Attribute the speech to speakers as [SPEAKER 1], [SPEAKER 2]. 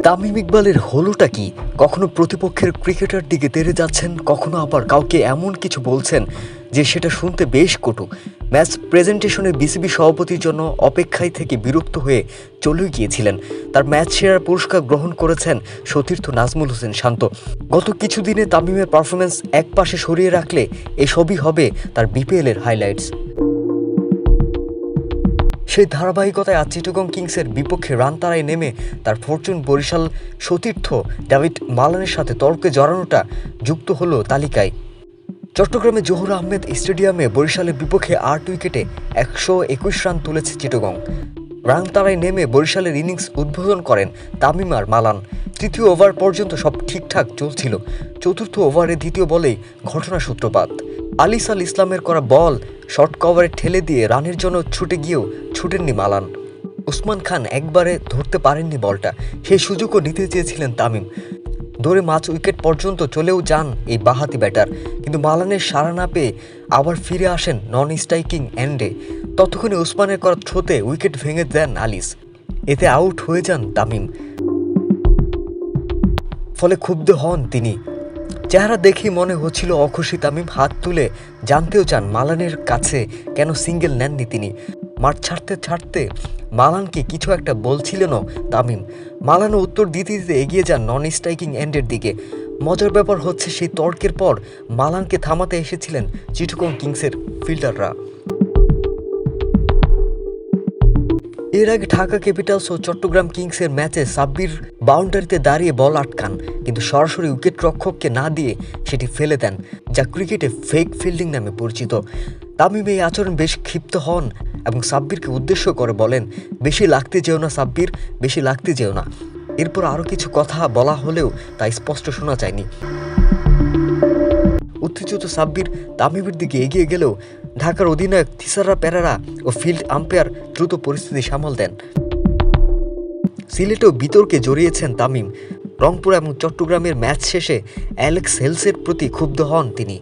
[SPEAKER 1] তামিম ইকবালের হলোটা কি? কখনো প্রতিপক্ষের ক্রিকেটার দিকে তেড়ে যাচ্ছেন, কখনো আবার কাউকে এমন কিছু বলছেন যে সেটা শুনতে বেশ কটু। ম্যাচ প্রেজেন্টেশনে বিসিবি সভাপতির জন্য অপেক্ষায় থেকে বিরক্ত হয়ে চলে গিয়েছিলেন। তার ম্যাচ সেরার পুরস্কার গ্রহণ করেছেন সতীর্থ নাজমুল হোসেন শান্ত। গত কিছুদিনে তামিমের পারফরমেন্স একপাশে সরিয়ে রাখলে এসবই হবে তার বিপিএলের হাইলাইটস। সেই ধারাবাহিকতায় আজ চিটাগং কিংসের বিপক্ষে রান তাড়ায় নেমে তার ফরচুন বরিশাল সতীর্থ ডেভিড মালানের সাথে তর্কে জড়ানোটা যুক্ত হলো তালিকায়। চট্টগ্রামে জহুর আহমেদ স্টেডিয়ামে বরিশালের বিপক্ষে 8 উইকেটে 121 রান তুলেছে চিটাগং। রান তাড়ায় নেমে বরিশালের ইনিংস উদ্বোধন করেন তামিম আর মালান। তৃতীয় ওভার পর্যন্ত সব ঠিকঠাক চলছিল। চতুর্থ ওভারে দ্বিতীয় বলেই ঘটনার সূত্রপাত। আলিস আল ইসলামের করা বল শর্ট কভারে ঠেলে দিয়ে রানের জন্য ছুটে গিয়েও ছুটেননি মালান। উসমান খান একবারে ধরতে পারেননি বলটা। সেই সুযোগও নিতে চেয়েছিলেন তামিম। ধরে 5 উইকেট পর্যন্ত চলেও যান এই বাঁহাতি ব্যাটার, কিন্তু মালানের সাড়া না পেয়ে আবার ফিরে আসেন নন স্ট্রাইকিং এন্ডে। ততক্ষণে উসমানের করা থ্রোতে উইকেট ভেঙে দেন আলিস। এতে আউট হয়ে যান তামিম। ফলে ক্ষুব্ধ হন তিনি। চেহারা দেখেই মনে হচ্ছিল অখুশি তামিম হাত তুলে জানতেও চান মালানের কাছে কেন সিঙ্গেল নেননি তিনি। মাঠ ছাড়তে ছাড়তে মালানকে কিছু একটা বলছিলেনও তামিম। মালানও উত্তর দিতে দিতে এগিয়ে যান নন স্ট্রাইকিং এন্ডের দিকে। মজার ব্যাপার হচ্ছে সেই তর্কের পর মালানকে থামাতে এসেছিলেন চিটাগং কিংসের ফিল্ডাররা। এর আগে ঢাকা ক্যাপিটালস ও চট্টগ্রাম কিংসের ম্যাচে সাব্বির বাউন্ডারিতে দাঁড়িয়ে বল আটকান, কিন্তু সরাসরি উইকেট রক্ষককে না দিয়ে সেটি ফেলে দেন, যা ক্রিকেটে ফেক ফিল্ডিং নামে পরিচিত। তামিম এই আচরণ বেশ ক্ষিপ্ত হন এবং সাব্বিরকে উদ্দেশ্য করে বলেন, বেশি লাগতে যেও না সাব্বির, বেশি লাগতে যেও না। এরপর আরও কিছু কথা বলা হলেও তা স্পষ্ট শোনা যায়নি। উত্তেজিত সাব্বির তামিমের দিকে এগিয়ে গেলেও ঢাকার অধিনায়ক থিসারা পেরেরা ও ফিল্ড আম্পায়ার দ্রুত পরিস্থিতি সামাল দেন। সিলেটেও বিতর্কে জড়িয়েছেন তামিম। রংপুর এবং চট্টগ্রামের ম্যাচ শেষে অ্যালেক্স হেলসের প্রতি ক্ষুব্ধ হন তিনি।